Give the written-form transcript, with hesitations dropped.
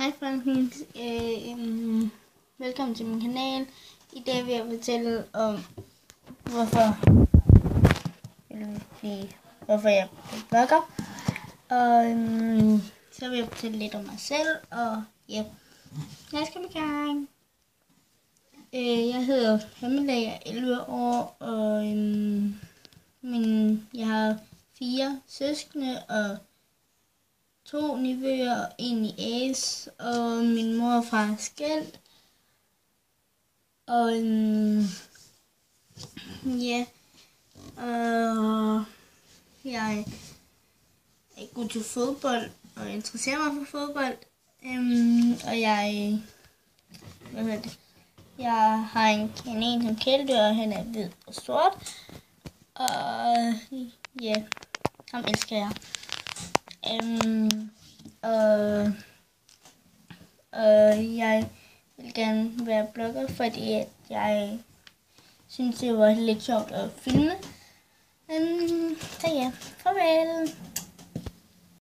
Hej folkens, velkommen til min kanal. I dag vil jeg fortælle om, hvorfor jeg blogger. Og så vil jeg fortælle lidt om mig selv, og ja, lad os komme i gang. Jeg hedder Pamela, jeg er 11 år, og jeg har 4 søskende og 2 nevøer og 1 niece, og min mor og far er skilt. Og jeg er god til fodbold og interesserer mig for fodbold. Og jeg har en kanin som kæledyr, og han er hvid og sort. Og ja, ham elsker jeg. Jeg vil gerne være blogger, fordi at jeg synes, det var lidt sjovt at filme. Så ja, farvel.